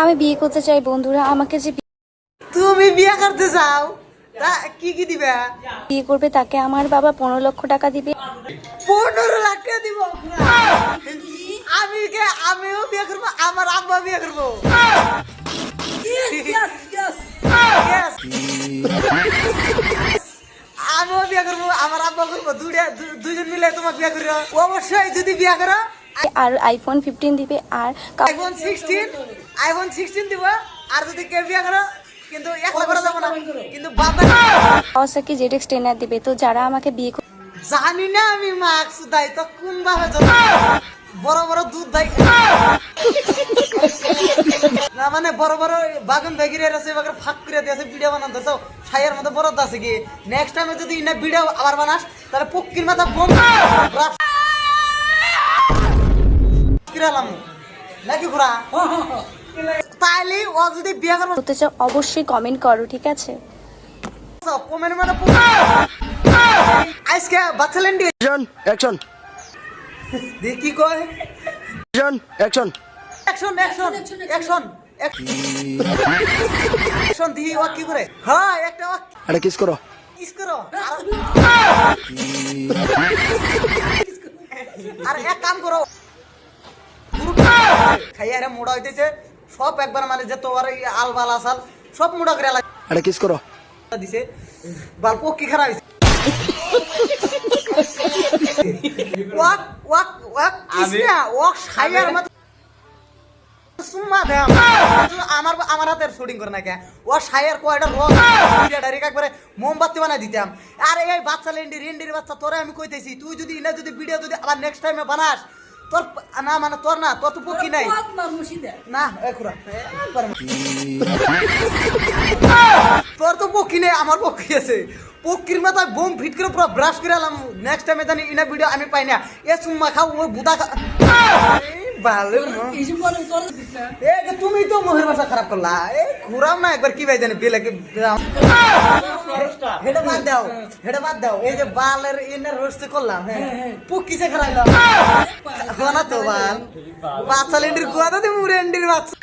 আমি বিয়ে করতে চাই বন্ধুরা, আমাকে যে তুমি বিয়ে করতে চাও তা কি কি দিবে? বিয়ে করবে তাকে আমার বাবা 15 লক্ষ টাকা দিবে। 15 লাখ টাকা দিব? আমিও বিয়ে করবো, আমার আব্বা বিয়ে করবো। আমিও বিয়ে করবো, আমার আব্বা করবো, দুজন মিলে তোমাকে বিয়ে করবো অবশ্যই। যদি বিয়ে করো আর আইফোন 15 দিবে আর আইফোন 16 দিব। আর যদি কেউ বিয়ে করো কিন্তু একলা করা যাবো না, কিন্তু বাবা কাওয়াসাকি ZX 10 দিবে। তো যারা আমাকে বিয়ে জানি না আমি মাস্ক দেয় তো কোন ভাবে বড় বড় দুধ দেয় না, মানে বড় বড় বাগান ভেগিরে আছে, বাগান ফাঁক করে দিয়েছে ভিডিও বানাতে। তো ছাইয়ের মধ্যে বড় আছে কি নেক্সট টাইমে যদি ইনা ভিডিও আবার বানাস তাহলে পক্ষীর মাথা বোম কিরালাম নাকি ঘোরা। তাইলে ও যদি বিয়ে করতে চাও অবশ্যই কমেন্ট করো, ঠিক আছে? কমেন্ট মানে আজকে বাচ্চা লেন্ডি অ্যাকশন দেখি কয় action action action action action দি ও কি করে? হ্যাঁ একটা আরে কিস করো কিস করো। আর এক কাম করো, খাইয়া রে মোড়া হইতেছে সব একবার, মানে যে তোমার আল বাল আসাল সব মোড়া করে লাগে। আরে কিস করো দিছে বাল পক্ষী খারাপ হইছে। Walk walk walk Kisna walk ছাইয়ার মত সুম্মা দে আমার হাতের শুটিং করে না কে ও ছাইয়ার কয়টা রক ডাইরেক্ট একবারে মোমবাতি বানাই দিতাম। আর এই বাচ্চা রেন্ডির বাচ্চা তোরে আমি কইতেছি, তুই যদি ইনা যদি ভিডিও যদি আবার নেক্সট টাইমে বানাস তোর না, মানে তোর না, তোর তো পক্ষী নাই না, তোর তো পক্ষী নেই, আমার পক্ষী আছে। পক্ষীর মাথায় বোম ফিট করে পুরো ব্রাশ করে এলাম। নেক্সট টাইমে জানি ইনা ভিডিও আমি পাই না, এ চুম্মা খাও ওই বুদা ভালো। তুমি তো মোহের ভাষা খারাপ করলা, ঘুরাও না একবার কি ভাই জানি বেলাকে হেডে বাদ দাও। এই যে বালের ইনার রোস্ট করলাম, হ্যাঁ পক্ষীছে খারাইলাম না তো বাল বাচ্চা লেন্ডির গুয়াদা দিমু, রেন্ডির বাচ্চা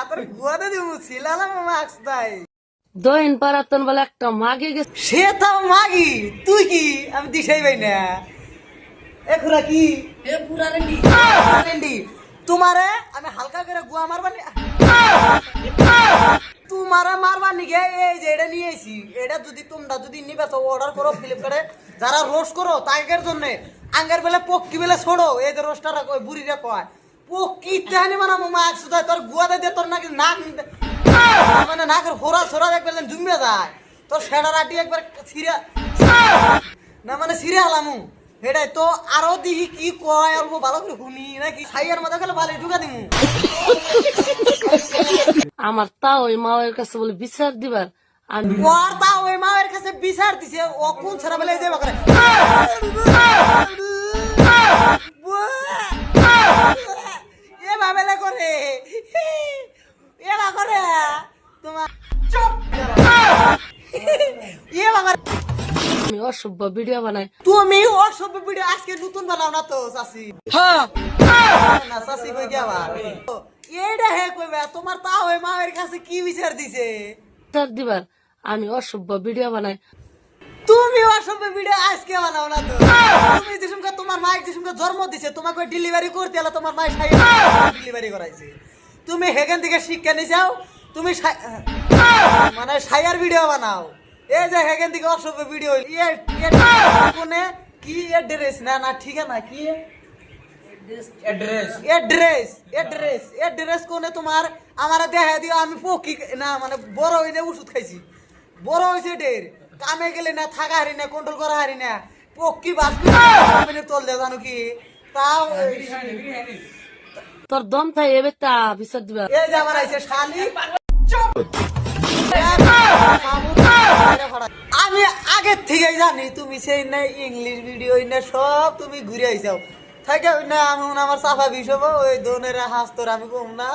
তোর গুয়াদা দিমু ছিলালাম মাস্ক দাই দইন পারাতন বলে একটা মাগে গেছে। সে তাও মাগি, তুই কি আমি দিশাই পাই না। এখুরা কি রেন্ডি তোমারে আমি হালকা করে গুয়া মারবানি, তোমারা মারবানি গে। এই যে এটা নিয়ে আইছি, এটা যদি তোমরা যদি নিবে তো অর্ডার করো ফ্লিপকার্টে। যারা রোস্ট করো তাইকের জন্য আঙ্গার বেলা পক্ষী বেলা ছোড়ো। এই যে রোস্টাররা কয় বুড়িরা কয় পক্ষী তেহানি বানাবো মাছ সুদায় তোর গুয়া দিয়ে তোর নাকি নাক মানে নাকের হোরা ছোড়া একবার জুমে যায় তোর সেটা রাটি একবার ছিঁড়া না, মানে ছিঁড়ে হালামু এটাই তো। আরো দেখি কি কয় অল্প ভালো করে শুনি নাকি ছাইয়ার মধ্যে গেলে ভালো ঢুকা দিমু। আমার তাও ওই মায়ের কাছে বলে বিচার দিবার আমি ওর তা ওই মায়ের কাছে বিচার দিছে, ও কোন ছেড়া বেলে যাবে করে এ ভাবেলে করে এবা করে তোমার চুপ এ বাবা। আমি অসভ্য ভিডিও বানাই। তুমি অসভ্য ভিডিও আজকে নতুন বানাও না তো চাচি? হ্যাঁ না চাচি কই কি আবার এইটা হে কইবা তোমার তা ওই মায়ের কাছে কি বিচার দিছে? বিচার দিবার আমি অসভ্য ভিডিও বানাই। তুমি অসভ্য ভিডিও আজকে বানাও না তো? তুমি যেসমকা তোমার মাইক যেসমকা জন্ম দিছে তোমাকে ডেলিভারি করতে হলো, তোমার মাই ডেলিভারি করাইছে, তুমি হেখান থেকে শিক্ষা নিছাও, তুমি মানে সাইয়ার ভিডিও বানাও। এই যে হেখান থেকে অসভ্য ভিডিও কোনে কি এড্রেস না না ঠিকানা কি এড্রেস কোনে তোমার আমার দেখা দিও। আমি পক্ষী না, মানে বড় হইলে ওষুধ খাইছি, বড় হয়েছে ঢের, কামে গেলে না থাকা হারি না, কন্ট্রোল করা হারি না, পক্ষী বাস তোল দে জানো কি তাও। তোর দম থাই এবে তা বিচার দিবার। এই যে আমার আইছে শালি, আমি আগের থেকেই জানি তুমি সেই না ইংলিশ ভিডিও না সব তুমি ঘুরে আইসাও থাকে না। আমি আমার চাপা বিষ হবো ওই দোনের হাস তোর আমি কম না।